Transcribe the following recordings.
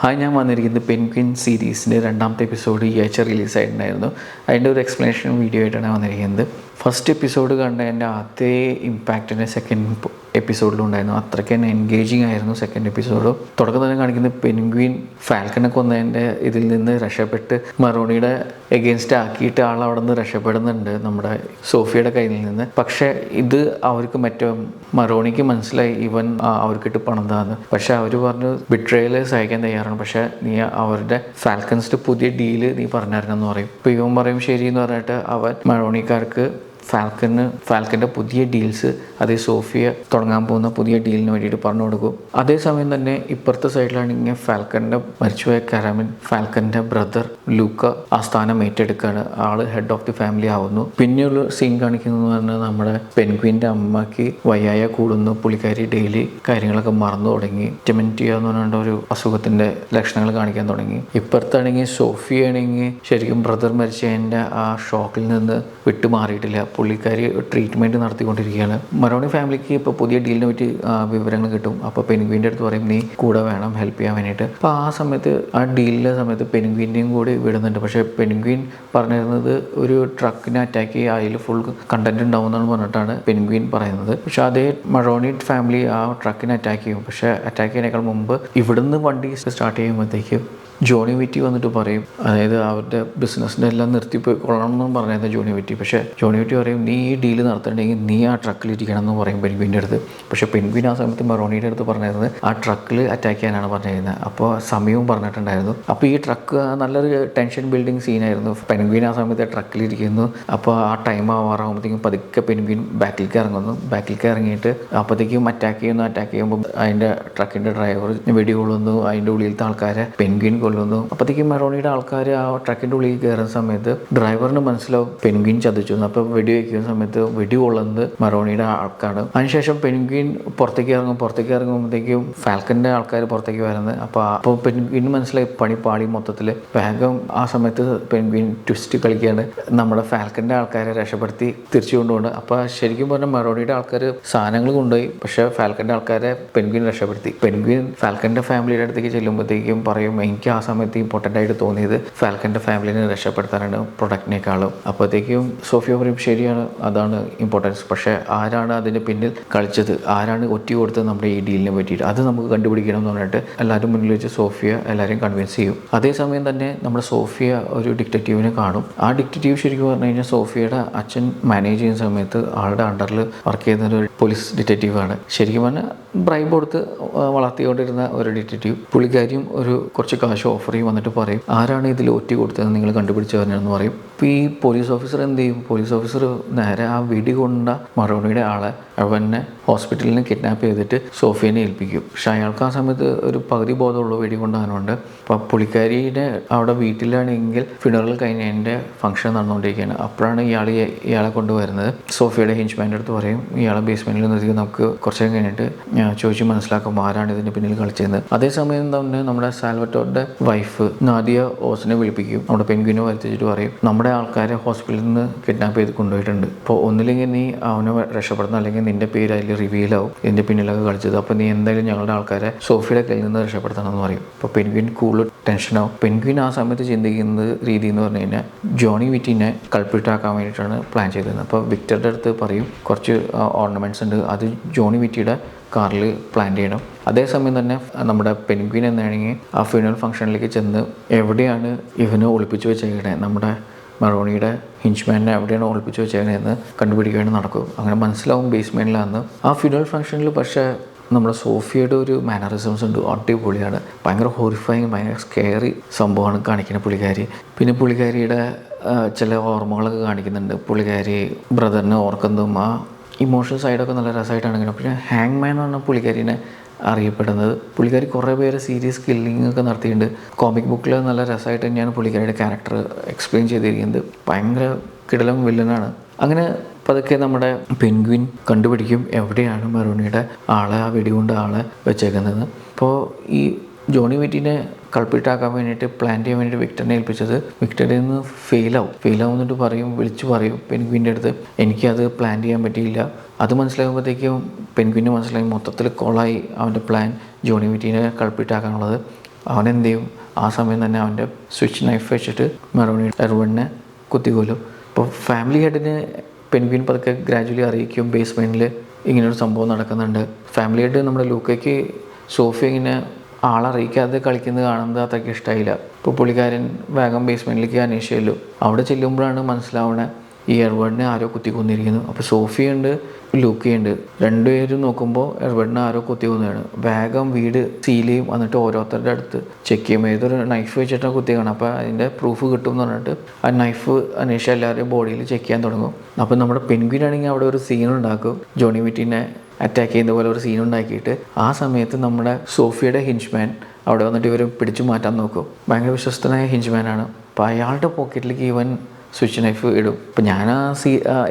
Hi, ഞാൻ വന്നിരിക്കുന്നത് penguin സീരീസിൻ്റെ രണ്ടാമത്തെ എപ്പിസോഡ് ഈ ആഴ്ച റിലീസായിട്ടുണ്ടായിരുന്നു. അതിൻ്റെ ഒരു എക്സ്പ്ലനേഷൻ വീഡിയോ ആയിട്ടാണ് വന്നിരിക്കുന്നത്. ഫസ്റ്റ് എപ്പിസോഡ് കണ്ടതിൻ്റെ അതേ ഇമ്പാക്റ്റിൻ്റെ സെക്കൻഡ് എപ്പിസോഡിലും ഉണ്ടായിരുന്നു. അത്രയ്ക്ക് തന്നെ എൻഗേജിങ് ആയിരുന്നു സെക്കൻഡ് എപ്പിസോഡ്. തുടക്കം തന്നെ കാണിക്കുന്നത് പെൻഗ്വിൻ ഫാൽക്കനെ കൊന്നതിൻ്റെ ഇതിൽ നിന്ന് രക്ഷപ്പെട്ട് മറോണിയുടെ എഗെയിൻസ്റ്റ് ആക്കിയിട്ട് ആൾ അവിടെ നിന്ന് രക്ഷപ്പെടുന്നുണ്ട് നമ്മുടെ സോഫിയയുടെ കയ്യിൽ നിന്ന്. പക്ഷേ ഇത് അവർക്ക് മറ്റേ മറോണിക്ക് മനസ്സിലായി ഇവൻ അവർക്കിട്ട് പണിതാന്ന്. പക്ഷേ അവർ പറഞ്ഞു ബിട്രയൽ സഹിക്കാൻ തയ്യാറാണ്, പക്ഷേ നീ അവരുടെ ഫാൽക്കൻസിൻ്റെ പുതിയ ഡീല് നീ പറഞ്ഞായിരുന്നെന്ന് പറയും. ഇപ്പോൾ ഇവൻ പറയും ശരി എന്ന് പറഞ്ഞിട്ട് അവൻ മറോണിക്കാർക്ക് ഫാൽക്കൻ്റെ പുതിയ ഡീൽസ്, അതേ സോഫിയ തുടങ്ങാൻ പോകുന്ന പുതിയ ഡീലിന് വേണ്ടിയിട്ട് പറഞ്ഞു കൊടുക്കും. അതേസമയം തന്നെ ഇപ്പുറത്തെ സൈഡിലാണെങ്കിൽ ഫാൽക്കൻ്റെ മരിച്ചുപോയ കാരാമിൻ ഫാൽക്കൻ്റെ ബ്രദർ ലൂക്ക ആ സ്ഥാനം ഏറ്റെടുക്കുകയാണ്. ആള് ഹെഡ് ഓഫ് ദി ഫാമിലി ആവുന്നു. പിന്നെയുള്ള സീൻ കാണിക്കുന്നത് പറഞ്ഞാൽ നമ്മുടെ പെൻഗ്വിൻ്റെ അമ്മയ്ക്ക് വയ്യായ കൂടുന്നു. പുള്ളിക്കാരി ഡെയിലി കാര്യങ്ങളൊക്കെ മറന്നു തുടങ്ങി. ടെമൻറ്റിയ എന്ന് പറഞ്ഞ ഒരു അസുഖത്തിൻ്റെ ലക്ഷണങ്ങൾ കാണിക്കാൻ തുടങ്ങി. ഇപ്പുറത്താണെങ്കിൽ സോഫിയ ആണെങ്കിൽ ശരിക്കും ബ്രദർ മരിച്ചതിൻ്റെ ആ ഷോക്കിൽ നിന്ന് വിട്ടുമാറിയിട്ടില്ല. പുള്ളിക്കാരി ട്രീറ്റ്മെൻറ്റ് നടത്തിക്കൊണ്ടിരിക്കുകയാണ്. മറോണി ഫാമിലിക്ക് ഇപ്പോൾ പുതിയ ഡീലിനെ പറ്റി വിവരങ്ങൾ കിട്ടും. അപ്പോൾ പെൻഗ്വിൻ്റെ അടുത്ത് പറയും നീ കൂടെ വേണം ഹെൽപ്പ് ചെയ്യാൻ വേണ്ടിയിട്ട്. അപ്പോൾ ആ സമയത്ത് ആ ഡീലിൻ്റെ സമയത്ത് പെൻഗ്വിൻ്റെയും കൂടി വിടുന്നുണ്ട്. പക്ഷേ പെൻഗ്വിൻ പറഞ്ഞിരുന്നത് ഒരു ട്രക്കിനെ അറ്റാക്ക് ചെയ്യുക, അതിൽ ഫുൾ കണ്ടന്റ് ഉണ്ടാവും എന്നാണ് പറഞ്ഞിട്ടാണ് പെൻഗ്വിൻ പറയുന്നത്. പക്ഷേ അതേ മറോണി ഫാമിലി ആ ട്രക്കിനെ അറ്റാക്ക് ചെയ്യും. പക്ഷേ അറ്റാക്ക് ചെയ്യുന്നതിനേക്കാൾ മുമ്പ് ഇവിടുന്ന് വണ്ടി സ്റ്റാർട്ട് ചെയ്യുമ്പോഴത്തേക്കും ജോണി വിറ്റി വന്നിട്ട് പറയും, അതായത് അവരുടെ ബിസിനസ്സിൻ്റെ എല്ലാം നിർത്തിപ്പോയി കൊള്ളണം എന്നും പറഞ്ഞിരുന്നത് ജോണി വിറ്റി. പക്ഷേ ജോണി വിറ്റി പറയും നീ ഈ ഡീല് നടത്തണമെങ്കിൽ നീ ആ ട്രക്കിലിരിക്കണം എന്ന് പറയും പെൻഗ്വിൻ്റെ അടുത്ത്. പക്ഷേ പെൻഗ്വിൻ ആ സമയത്ത് മറോണിയുടെ അടുത്ത് പറഞ്ഞിരുന്നത് ആ ട്രക്കിൽ അറ്റാക്ക് ചെയ്യാനാണ് പറഞ്ഞിരുന്നത്. അപ്പോൾ സമയവും പറഞ്ഞിട്ടുണ്ടായിരുന്നു. അപ്പോൾ ഈ ട്രക്ക് നല്ലൊരു ടെൻഷൻ ബിൽഡിങ് സീനായിരുന്നു. പെൻഗ്വിൻ ആ സമയത്ത് ട്രക്കിലിരിക്കുന്നു. അപ്പോൾ ആ ടൈം ആവാറാകുമ്പോഴത്തേക്കും പതുക്കെ പെൻഗ്വിൻ ബാക്കിലേക്ക് ഇറങ്ങുന്നു. ബാക്കിലേക്ക് ഇറങ്ങിയിട്ട് അപ്പോഴത്തേക്കും അറ്റാക്ക് ചെയ്യുമ്പോൾ അതിൻ്റെ ട്രക്കിൻ്റെ ഡ്രൈവർ വെടികൊള്ളുന്നു. അതിൻ്റെ ഉള്ളിലത്തെ ആൾക്കാരെ പെൻഗ്വിൻ കൊല്ലുന്നു. അപ്പോഴത്തേക്കും മറോണിയുടെ ആൾക്കാർ ആ ട്രക്കിൻ്റെ ഉള്ളിൽ കയറുന്ന സമയത്ത് ഡ്രൈവറിന് മനസ്സിലാവും പെൻഗ്വിൻ ചതിച്ചു. അപ്പോൾ വെടി വയ്ക്കുന്ന സമയത്ത് വെടി കൊള്ളുന്നത് മറോണിയുടെ ആൾക്കാണ്. അതിനുശേഷം പെൻഗ്വിൻ പുറത്തേക്ക് ഇറങ്ങുമ്പോഴത്തേക്കും ഫാൽക്കൻ്റെ ആൾക്കാർ പുറത്തേക്ക് വരുന്നത്. അപ്പോൾ പെൻഗ്വിൻ മനസ്സിലായി പണി പാടി മൊത്തത്തിൽ. വേഗം ആ സമയത്ത് പെൻഗ്വിൻ ട്വിസ്റ്റ് കളിക്കുകയാണ്, നമ്മുടെ ഫാൽക്കൻ്റെ ആൾക്കാരെ രക്ഷപ്പെടുത്തി തിരിച്ചു കൊണ്ടുപോകുന്നത്. അപ്പോൾ ശരിക്കും പറഞ്ഞാൽ മറോണിയുടെ ആൾക്കാർ സാധനങ്ങൾ കൊണ്ടുപോയി, പക്ഷേ ഫാൽക്കൻ്റെ ആൾക്കാരെ പെൻഗ്വിൻ രക്ഷപ്പെടുത്തി. പെൻഗ്വിൻ ഫാൽക്കൻ്റെ ഫാമിലിയുടെ അടുത്തേക്ക് ചെല്ലുമ്പോഴത്തേക്കും പറയും എനിക്ക് ആ സമയത്ത് ഇമ്പോർട്ടൻ്റ് ആയിട്ട് തോന്നിയത് ഫാൽക്കൻ്റെ ഫാമിലിനെ രക്ഷപ്പെടുത്താനാണ് പ്രൊഡക്റ്റിനേക്കാളും. അപ്പോഴത്തേക്കും സോഫിയ പറയും ശരിയാണ്, അതാണ് ഇമ്പോർട്ടൻസ്. പക്ഷേ ആരാണ് അതിന് പിന്നിൽ കളിച്ചത്, ആരാണ് ഒറ്റ കൊടുത്തത് നമ്മുടെ ഈ ഡീലിനെ പറ്റിയിട്ട്, അത് നമുക്ക് കണ്ടുപിടിക്കണം എന്ന് പറഞ്ഞിട്ട് എല്ലാവരും മുന്നിൽ വെച്ച് സോഫിയ എല്ലാവരെയും കൺവിൻസ് ചെയ്യും. അതേസമയം തന്നെ നമ്മുടെ സോഫിയ ഒരു ഡിറ്റക്റ്റീവിനെ കാണും. ആ ഡിറ്റക്റ്റീവ് ശരിക്കും പറഞ്ഞു കഴിഞ്ഞാൽ സോഫിയയുടെ അച്ഛൻ മാനേജ് ചെയ്യുന്ന സമയത്ത് ആളുടെ അണ്ടറിൽ വർക്ക് ചെയ്യുന്ന ഒരു പോലീസ് ഡിറ്റക്റ്റീവാണ്. ശരിക്കും പറഞ്ഞാൽ ബ്രൈബ് കൊടുത്ത് വളർത്തിക്കൊണ്ടിരുന്ന ഒരു ഡിറ്റക്റ്റീവ്. പുള്ളിക്കാരിയും ഒരു കുറച്ച് കാശ് ഓഫർ ചെയ്യും. വന്നിട്ട് പറയും ആരാണ് ഇതിൽ ഒറ്റ കൊടുത്തതെന്ന് നിങ്ങൾ കണ്ടുപിടിച്ച് തരണമെന്ന് പറയും. ഇപ്പോൾ ഈ പോലീസ് ഓഫീസർ എന്ത് ചെയ്യും, പോലീസ് ഓഫീസർ നേരെ ആ വെടി കൊണ്ട മറോണിയുടെ ആളെ അവനെ ഹോസ്പിറ്റലിൽ നിന്ന് കിഡ്നാപ്പ് ചെയ്തിട്ട് സോഫിയനെ ഏൽപ്പിക്കും. പക്ഷെ അയാൾക്ക് ആ സമയത്ത് ഒരു പകുതി ബോധമുള്ള വെടി കൊണ്ടാകുന്നുണ്ട്. അപ്പോൾ പുള്ളിക്കാരിയുടെ അവിടെ വീട്ടിലാണെങ്കിൽ ഫിനറൽ കഴിഞ്ഞതിൻ്റെ ഫംഗ്ഷൻ നടന്നുകൊണ്ടിരിക്കുകയാണ്. അപ്പോഴാണ് ഇയാളെ കൊണ്ടുവരുന്നത്. സോഫിയയുടെ ഹിഞ്ച്മാൻ്റെ അടുത്ത് പറയും ഇയാളെ ബേസ്മെൻറ്റിൽ നിർത്തി നമുക്ക് കുറച്ച് കഴിഞ്ഞിട്ട് ചോദിച്ച് മനസ്സിലാക്കും ആരാണ് ഇതിന് പിന്നിൽ കളിച്ചതെന്ന്. അതേസമയം തന്നെ നമ്മുടെ സാൽവറ്റോറിൻ്റെ വൈഫ് നാദിയ ഓസിനെ വിളിപ്പിക്കും. നമ്മുടെ പെൻഗ്വിനെ വരുത്തിച്ചിട്ട് പറയും നമ്മുടെ ആൾക്കാരെ ഹോസ്പിറ്റലിൽ നിന്ന് കിഡ്നാപ്പ് ചെയ്ത് കൊണ്ടുപോയിട്ടുണ്ട്. അപ്പോൾ ഒന്നില്ലെങ്കിൽ നീ അവനെ രക്ഷപ്പെടുന്ന, അല്ലെങ്കിൽ നിന്റെ പേര് അതിൽ റിവീലാവും ഇതിൻ്റെ പിന്നിലൊക്കെ കളിച്ചത്. അപ്പോൾ നീ എന്തായാലും ഞങ്ങളുടെ ആൾക്കാരെ സോഫിയുടെ കയ്യിൽ നിന്ന് രക്ഷപ്പെടുത്തണമെന്ന് പറയും. അപ്പോൾ പെൻഗ്വിൻ കൂടുതൽ ടെൻഷനാവും. പെൻഗ്വിൻ ആ സമയത്ത് ചിന്തിക്കുന്നത് രീതി എന്ന് പറഞ്ഞു കഴിഞ്ഞാൽ ജോണി വിറ്റിനെ കൾപ്പിട്ടാക്കാൻ വേണ്ടിയിട്ടാണ് പ്ലാൻ ചെയ്തത്. അപ്പോൾ വിക്ടറുടെ അടുത്ത് പറയും കുറച്ച് ഓർണമെൻറ്റ്സ് ഉണ്ട്, അത് ജോണി വിറ്റിയുടെ കാറിൽ പ്ലാൻ ചെയ്യണം. അതേസമയം തന്നെ നമ്മുടെ പെൻഗ്വിൻ എന്നാണെങ്കിൽ ആ ഫ്യൂണറൽ ഫംഗ്ഷനിലേക്ക് ചെന്ന് എവിടെയാണ് ഇവനെ ഒളിപ്പിച്ച് വെച്ചേക്കണേ, നമ്മുടെ മറോണിയുടെ ഹിഞ്ച്മാനെ എവിടെയാണ് ഒളിപ്പിച്ച് വെച്ചേക്കണേന്ന് കണ്ടുപിടിക്കുകയാണ് നടക്കും. അങ്ങനെ മനസ്സിലാവും ബേസ്മെൻറ്റിലാന്ന്. ആ ഫ്യൂണറൽ ഫംഗ്ഷനിൽ പക്ഷേ നമ്മുടെ സോഫിയയുടെ ഒരു മാനറിസംസ് ഉണ്ട്, അടിപൊളിയാണ്. ഭയങ്കര ഹോറിഫൈങ്, ഭയങ്കര സ്കെയറി സംഭവമാണ് കാണിക്കുന്നത് പുള്ളിക്കാരി. പിന്നെ പുള്ളിക്കാരിയുടെ ചില ഓർമ്മകളൊക്കെ കാണിക്കുന്നുണ്ട്. പുള്ളിക്കാരി ബ്രദറിനെ ഓർക്കുന്നതും ആ ഇമോഷണൽ സൈഡൊക്കെ നല്ല രസമായിട്ടാണ്. പിന്നെ ഹാങ് മാൻ എന്ന് പറഞ്ഞ പുള്ളിക്കാരിനെ അറിയപ്പെടുന്നത്. പുള്ളിക്കാരി കുറേ പേര് സീരിയസ് കില്ലിംഗ് ഒക്കെ നടത്തിയിട്ടുണ്ട്. കോമിക് ബുക്കിൽ നല്ല രസമായിട്ട് തന്നെയാണ് പുള്ളിക്കാരിയുടെ ക്യാരക്ടർ എക്സ്പ്ലെയിൻ ചെയ്തിരിക്കുന്നത്. ഭയങ്കര കിടിലം വില്ലനാണ്. അങ്ങനെ പതുക്കെ നമ്മുടെ പെൻഗ്വിൻ കണ്ടുപിടിക്കും എവിടെയാണ് മറോണിയുടെ ആളെ, ആ വെടികൊണ്ട് ആളെ വെച്ചേക്കുന്നത്. അപ്പോൾ ഈ ജോണി വിറ്റിനെ കൾപ്പിട്ടാക്കാൻ വേണ്ടിയിട്ട് പ്ലാൻ ചെയ്യാൻ വേണ്ടിയിട്ട് വിക്ടറിനെ ഏൽപ്പിച്ചത്. വിക്ടറിൽ നിന്ന് ഫെയിലാവുന്നിട്ട് വിളിച്ചു പറയും പെൻഗ്വിൻ്റെ അടുത്ത് എനിക്കത് പ്ലാൻ ചെയ്യാൻ പറ്റിയില്ല. അത് മനസ്സിലാകുമ്പോഴത്തേക്കും പെൻഗ്വിന് മനസ്സിലായി മൊത്തത്തിൽ കോളായി അവൻ്റെ പ്ലാൻ ജോണി വിറ്റിനെ കൾപ്പിട്ടാക്കാനുള്ളത്. അവൻ എന്ത് ചെയ്യും, ആ സമയം തന്നെ അവൻ്റെ സ്വിച്ച് നൈഫ് വെച്ചിട്ട് മെറോണി എർവണിനെ കുത്തിക്കൊല്ലും. അപ്പോൾ ഫാമിലി ഹെഡിന് പെൻഗ്വിൻ പതുക്കെ ഗ്രാജുവലി അറിയിക്കും ബേസ്മെൻറ്റിൽ ഇങ്ങനൊരു സംഭവം നടക്കുന്നുണ്ട്. ഫാമിലി ഹെഡ് നമ്മുടെ ലൂക്കയ്ക്ക് സോഫി ഇങ്ങനെ ആളറിയിക്കാതെ കളിക്കുന്നത് കാണുന്നത് അത്രയ്ക്ക് ഇഷ്ടമായില്ല. ഇപ്പോൾ പുള്ളിക്കാരൻ വേഗം ബേസ്മെൻറ്റിലേക്ക് അന്വേഷിച്ചല്ലോ. അവിടെ ചെല്ലുമ്പോഴാണ് മനസ്സിലാവണേ ഈ എർവേഡിനെ ആരോ കുത്തിക്കൊന്നിരിക്കുന്നു. അപ്പോൾ സോഫിയുണ്ട്, ലൂക്കയുണ്ട്. രണ്ടുപേരും നോക്കുമ്പോൾ എർവേഡിനെ ആരോ കുത്തിക്കൊന്നതാണ്. വേഗം വീട് സീൽ ചെയ്യും. എന്നിട്ട് ഓരോരുത്തരുടെ അടുത്ത് ചെക്ക് ചെയ്യും. ഏതൊരു നൈഫ് വെച്ചിട്ടാണ് കുത്തി കാണും. അപ്പോൾ അതിൻ്റെ പ്രൂഫ് കിട്ടും എന്ന് പറഞ്ഞിട്ട് ആ നൈഫ് അന്വേഷിച്ച് എല്ലാവരുടെയും ബോഡിയിൽ ചെക്ക് ചെയ്യാൻ തുടങ്ങും. അപ്പോൾ നമ്മുടെ പെൻഗ്വിൻ ആണെങ്കിൽ അവിടെ ഒരു സീൻ ഉണ്ടാക്കും. ജോണി വിറ്റിനെ അറ്റാക്ക് ചെയ്യുന്ന പോലെ ഒരു സീൻ ഉണ്ടാക്കിയിട്ട് ആ സമയത്ത് നമ്മുടെ സോഫിയുടെ ഹിഞ്ച്മാൻ അവിടെ വന്നിട്ട് ഇവർ പിടിച്ചു മാറ്റാൻ നോക്കും. ഭയങ്കര വിശ്വസ്തനായ ഹിഞ്ച്മാനാണ്. അപ്പോൾ അയാളുടെ പോക്കറ്റിലേക്ക് ഇവൻ സ്വിച്ച് നൈഫ് ഇടും. അപ്പോൾ ഞാൻ ആ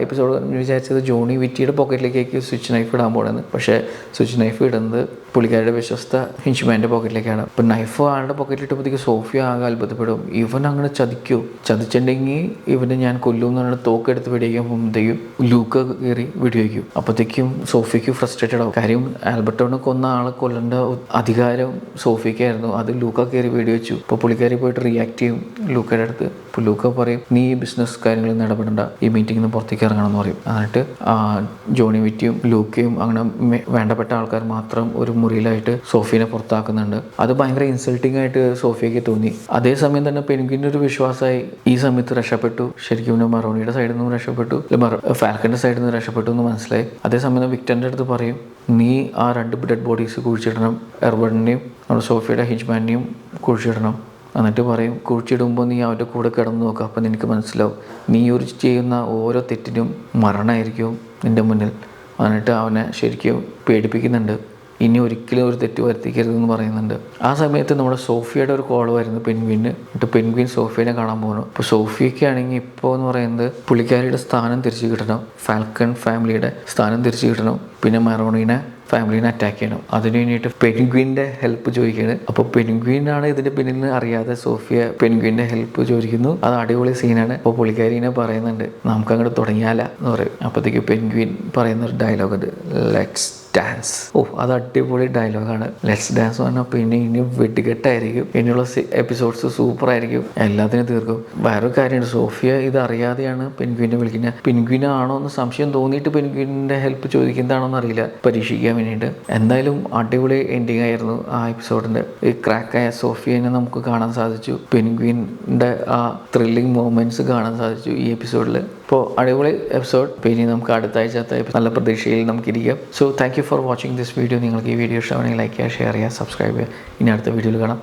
എപ്പിസോഡ് വിചാരിച്ചത് ജോണി വിറ്റിയുടെ പോക്കറ്റിലേക്കായിരിക്കും സ്വിച്ച് നൈഫ് ഇടാൻ പോകണമെന്ന്. പക്ഷേ സ്വിച്ച് നൈഫ് ഇടുന്നത് പുള്ളിക്കാരുടെ വിശ്വസ്ത ഹിഞ്ച്മാൻ്റെ പോക്കറ്റിലേക്കാണ്. അപ്പോൾ നൈഫ് ആളുടെ പോക്കറ്റിൽ ഇട്ടപ്പോഴത്തേക്ക് സോഫിയ ആകെ അത്ഭുതപ്പെടും. ഇവൻ അങ്ങനെ ചതിച്ചിട്ടുണ്ടെങ്കിൽ ഇവനെ ഞാൻ കൊല്ലും എന്ന് പറഞ്ഞിട്ട് തോക്കെടുത്ത് വെടിവയ്ക്കാൻ പോകുമ്പോഴത്തേക്കും ലൂക്ക കയറി വെടിവയ്ക്കും. അപ്പോഴത്തേക്കും സോഫിക്ക് ഫ്രസ്ട്രേറ്റഡ് ആവും. കാര്യം ആൽബർട്ടോനെ കൊന്ന ആളെ കൊല്ലേണ്ട അധികാരം സോഫിക്കായിരുന്നു. അത് ലൂക്ക കയറി വെടിവെച്ചു. അപ്പോൾ പുള്ളിക്കാരി പോയിട്ട് റിയാക്ട് ചെയ്യും ലൂക്കയുടെ അടുത്ത്. അപ്പോൾ ലൂക്ക പറയും, നീ ഈ ബിസിനസ് കാര്യങ്ങളിൽ നിന്ന് ഇടപെടേണ്ട, ഈ മീറ്റിങ്ങിൽ നിന്ന് പുറത്തേക്ക് ഇറങ്ങണം എന്ന് പറയും. എന്നിട്ട് ജോണി വിറ്റിയും ലൂക്കയും അങ്ങനെ വേണ്ടപ്പെട്ട ആൾക്കാർ മാത്രം ഒരു മുറിയിലായിട്ട് സോഫിയെ പുറത്താക്കുന്നുണ്ട്. അത് ഭയങ്കര ഇൻസൾട്ടിങ് ആയിട്ട് സോഫിയയ്ക്ക് തോന്നി. അതേസമയം തന്നെ പെൻഗ്വിൻ്റെ ഒരു വിശ്വാസമായി ഈ സമയത്ത് രക്ഷപ്പെട്ടു. ശരിക്കും മെറോണിയുടെ സൈഡിൽ നിന്നും രക്ഷപ്പെട്ടു, ഫാൽക്കൻ്റെ സൈഡിൽ നിന്ന് രക്ഷപ്പെട്ടു എന്ന് മനസ്സിലായി. അതേസമയം വിക്ടറിൻ്റെ അടുത്ത് പറയും, നീ ആ 2 ഡെഡ് ബോഡീസ് കുഴിച്ചിടണം, എർവണിനെയും നമ്മുടെ സോഫിയുടെ ഹിഞ്ച്മാനെയും കുഴിച്ചിടണം. എന്നിട്ട് പറയും, കുഴിച്ചിടുമ്പോൾ നീ അവൻ്റെ കൂടെ കിടന്നു നോക്കുക. അപ്പോൾ നിനക്ക് മനസ്സിലാവും നീ ഒരു ചെയ്യുന്ന ഓരോ തെറ്റിനും മരണമായിരിക്കും നിൻ്റെ മുന്നിൽ. എന്നിട്ട് അവനെ ശരിക്കും പേടിപ്പിക്കുന്നുണ്ട്. ഇനി ഒരിക്കലും ഒരു തെറ്റ് വരുത്തിക്കരുതെന്ന് പറയുന്നുണ്ട്. ആ സമയത്ത് നമ്മുടെ സോഫിയയുടെ ഒരു കോൾ വരുന്നു പെൻഗ്വിന്. എന്നിട്ട് പെൻഗ്വിൻ സോഫിയനെ കാണാൻ പോകുന്നു. അപ്പോൾ സോഫിയയ്ക്ക് ആണെങ്കിൽ ഇപ്പോൾ എന്ന് പറയുന്നത് പുള്ളിക്കാരിയുടെ സ്ഥാനം തിരിച്ചു കിട്ടണം, ഫാൽക്കൺ ഫാമിലിയുടെ സ്ഥാനം തിരിച്ചു കിട്ടണം, പിന്നെ മെറോണിനെ ഫാമിലീനെ അറ്റാക്ക് ചെയ്യണം. അതിന് വേണ്ടിയിട്ട് പെൻഗ്വിൻ്റെ ഹെൽപ്പ് ചോദിക്കുകയാണ്. അപ്പോൾ പെൻഗ്വിനാണ് ഇതിൻ്റെ പിന്നിൽ അറിയാതെ സോഫിയ പെൻഗ്വിൻ്റെ ഹെൽപ്പ് ചോദിക്കുന്നു. അത് അടിപൊളി സീനാണ്. അപ്പോൾ പുള്ളിക്കാരിനെ പറയുന്നുണ്ട്, നമുക്ക് അങ്ങോട്ട് തുടങ്ങിയാല എന്ന് പറയും. അപ്പോഴത്തേക്ക് പെൻഗ്വിൻ പറയുന്ന ഒരു ഡയലോഗ് ഉണ്ട്, ലെറ്റ്സ് ഡാൻസ്. അത് അടിപൊളി ഡയലോഗാണ്. ലെറ്റ്സ് ഡാൻസ് പറഞ്ഞാൽ പിന്നെ ഇനി വെടികെട്ടായിരിക്കും. ഇനിയുള്ള എപ്പിസോഡ്സ് സൂപ്പറായിരിക്കും, എല്ലാത്തിനും തീർക്കും. വേറൊരു കാര്യമുണ്ട്, സോഫിയ ഇത് അറിയാതെയാണ് പെൻഗ്വിനെ വിളിക്കുന്നത്. പെൻഗ്വിനാണോ എന്ന് സംശയം തോന്നിയിട്ട് പെൻഗ്വിൻ്റെ ഹെൽപ്പ് ചോദിക്കുന്നതാണോ എന്നറിയില്ല, പരീക്ഷിക്കാൻ വേണ്ടിയിട്ട്. എന്തായാലും അടിപൊളി എൻഡിങ് ആയിരുന്നു ആ എപ്പിസോഡിൻ്റെ. ഈ ക്രാക്കായ സോഫിയനെ നമുക്ക് കാണാൻ സാധിച്ചു. പെൻഗ്വിൻ്റെ ആ ത്രില്ലിങ് മൊമെൻറ്റ്സ് കാണാൻ സാധിച്ചു ഈ എപ്പിസോഡിൽ. അപ്പോൾ അടിപൊളി എപ്പിസോഡ്. പിന്നെ നമുക്ക് അടുത്ത ആഴ്ചത്തെ നല്ല പ്രതീക്ഷയിൽ നമുക്കിരിക്കാം. So thank you for watching this video. നിങ്ങൾക്ക് ഈ വീഡിയോ ഇഷ്ടമാണെങ്കിൽ ലൈക്ക് ചെയ്യുക, ഷെയർ ചെയ്യുക, സബ്സ്ക്രൈബ് ചെയ്യുക. ഇനി അടുത്ത വീഡിയോയിൽ കാണാം.